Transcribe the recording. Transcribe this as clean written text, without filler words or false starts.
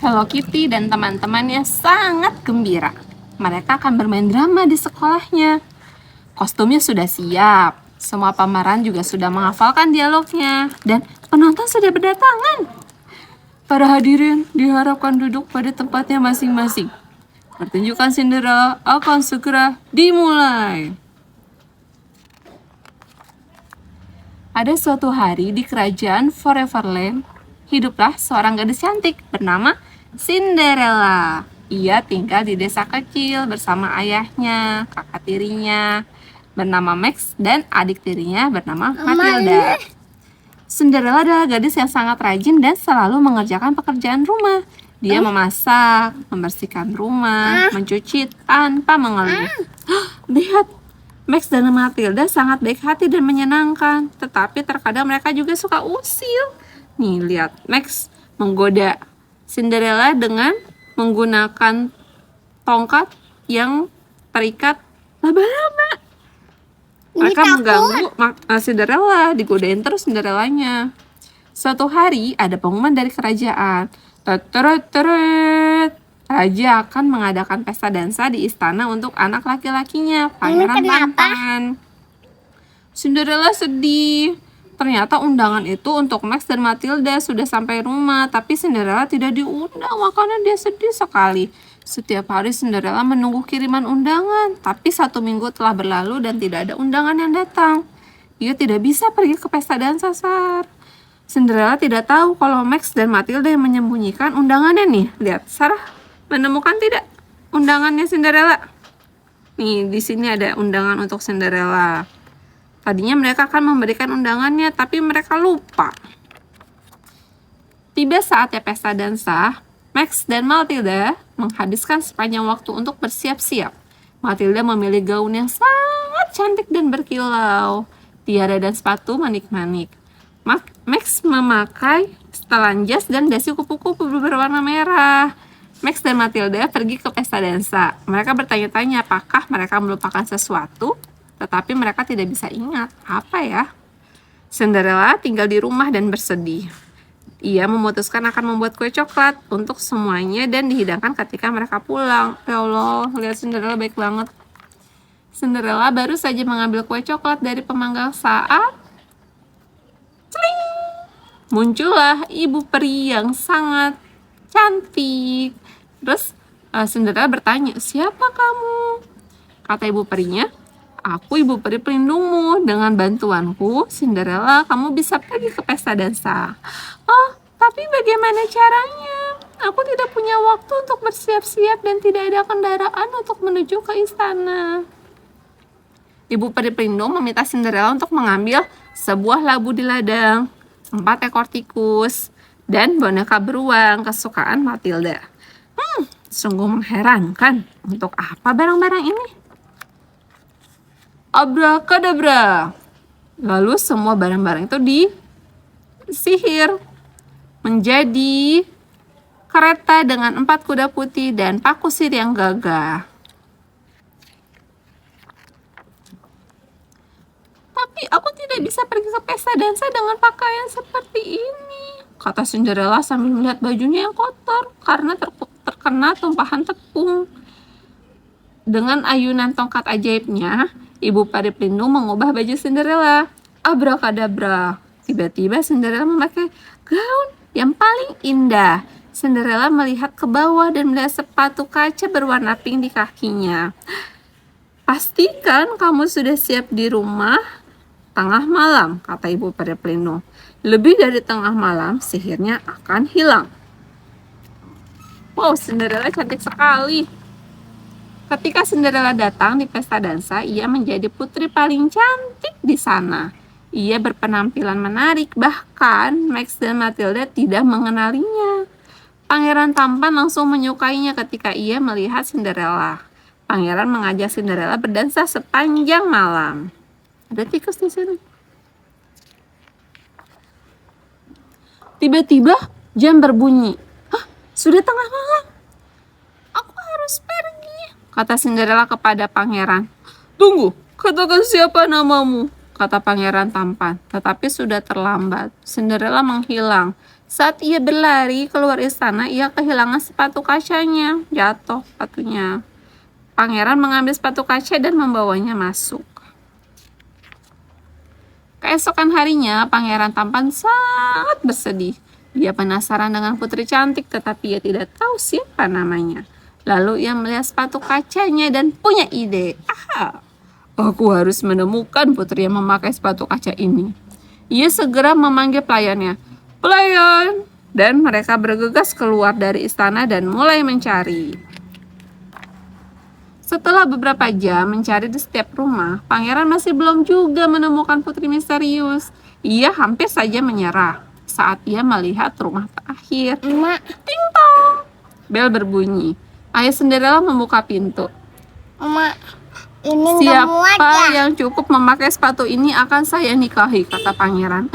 Hello Kitty dan teman-temannya sangat gembira. Mereka akan bermain drama di sekolahnya. Kostumnya sudah siap, semua pemeran juga sudah menghafalkan dialognya, dan penonton sudah berdatangan. Para hadirin diharapkan duduk pada tempatnya masing-masing. Pertunjukan Cinderella akan segera dimulai. Ada suatu hari di kerajaan Foreverland, hiduplah seorang gadis cantik bernama Cinderella. Ia tinggal di desa kecil bersama ayahnya, kakak tirinya bernama Max, dan adik tirinya bernama Matilda. Cinderella adalah gadis yang sangat rajin dan selalu mengerjakan pekerjaan rumah. Dia memasak, membersihkan rumah, mencuci tanpa mengeluh. Lihat, Max dan Matilda sangat baik hati dan menyenangkan, tetapi terkadang mereka juga suka usil. Nih, lihat, Max menggoda Cinderella dengan menggunakan tongkat yang terikat laba-laba. Mereka mengganggu Cinderella, digodain terus Cinderellanya. Suatu hari ada pengumuman dari kerajaan. Teret. Raja akan mengadakan pesta dansa di istana untuk anak laki-lakinya, Pangeran Tampan. Cinderella sedih. Ternyata undangan itu untuk Max dan Matilda sudah sampai rumah, tapi Cinderella tidak diundang, makanya dia sedih sekali. Setiap hari Cinderella menunggu kiriman undangan, tapi 1 minggu telah berlalu dan tidak ada undangan yang datang. Ia tidak bisa pergi ke pesta dansa, Sar. Cinderella tidak tahu kalau Max dan Matilda yang menyembunyikan undangannya nih. Lihat, Sarah menemukan tidak undangannya Cinderella? Nih, di sini ada undangan untuk Cinderella. Tadinya mereka akan memberikan undangannya, tapi mereka lupa. Tiba saatnya pesta dansa, Max dan Matilda menghabiskan sepanjang waktu untuk bersiap-siap. Matilda memilih gaun yang sangat cantik dan berkilau, tiara dan sepatu manik-manik. Max memakai setelan jas dan dasi kupu-kupu berwarna merah. Max dan Matilda pergi ke pesta dansa. Mereka bertanya-tanya apakah mereka melupakan sesuatu, tetapi mereka tidak bisa ingat. Apa ya? Cinderella tinggal di rumah dan bersedih. Ia memutuskan akan membuat kue coklat untuk semuanya dan dihidangkan ketika mereka pulang. Ya Allah, lihat Cinderella baik banget. Cinderella baru saja mengambil kue coklat dari pemanggang saat muncullah ibu peri yang sangat cantik. Terus Cinderella bertanya, "Siapa kamu?" Kata ibu perinya, "Aku ibu peri pelindungmu. Dengan bantuanku, Cinderella, kamu bisa pergi ke pesta dansa." "Oh, tapi bagaimana caranya? Aku tidak punya waktu untuk bersiap-siap dan tidak ada kendaraan untuk menuju ke istana." Ibu peri pelindung meminta Cinderella untuk mengambil sebuah labu di ladang, 4 ekor tikus, dan boneka beruang kesukaan Matilda. Sungguh mengherankan. Untuk apa barang-barang ini? Abrakadabra. Lalu semua barang-barang itu disihir menjadi kereta dengan 4 kuda putih dan paku sihir yang gagah. "Tapi aku tidak bisa pergi ke pesta dansa dengan pakaian seperti ini," kata Cinderella sambil melihat bajunya yang kotor karena terkena tumpahan tepung. Dengan ayunan tongkat ajaibnya, ibu peri pelindung mengubah baju Cinderella. Abrakadabra. Tiba-tiba Cinderella memakai gaun yang paling indah. Cinderella melihat ke bawah dan melihat sepatu kaca berwarna pink di kakinya. "Pastikan kamu sudah siap di rumah tengah malam," kata ibu peri pelindung. "Lebih dari tengah malam, sihirnya akan hilang." Wow, Cinderella cantik sekali. Ketika Cinderella datang di pesta dansa, ia menjadi putri paling cantik di sana. Ia berpenampilan menarik, bahkan Max dan Matilda tidak mengenalinya. Pangeran Tampan langsung menyukainya ketika ia melihat Cinderella. Pangeran mengajak Cinderella berdansa sepanjang malam. Ada tikus di sini. Tiba-tiba jam berbunyi. Sudah tengah malam. Aku harus pergi, kata Cinderella kepada pangeran. "Tunggu, katakan siapa namamu," kata Pangeran Tampan. Tetapi sudah terlambat. Cinderella menghilang. Saat ia berlari keluar istana, ia kehilangan sepatu kacanya. Jatuh sepatunya. Pangeran mengambil sepatu kaca dan membawanya masuk. Keesokan harinya, Pangeran tampan sangat bersedih. Dia penasaran dengan putri cantik, tetapi ia tidak tahu siapa namanya. Lalu ia melihat sepatu kacanya dan punya ide. Aha, aku harus menemukan putri yang memakai sepatu kaca ini. Ia segera memanggil pelayannya. Pelayan! Dan mereka bergegas keluar dari istana dan mulai mencari. Setelah beberapa jam mencari di setiap rumah, Pangeran masih belum juga menemukan putri misterius. Ia hampir saja menyerah saat ia melihat rumah terakhir. Mak, Ting tong! Bel berbunyi. Ayah Cinderella membuka pintu. Mak, ini udah muat Siapa ya? yang cukup memakai sepatu ini akan saya nikahi, kata Pangeran.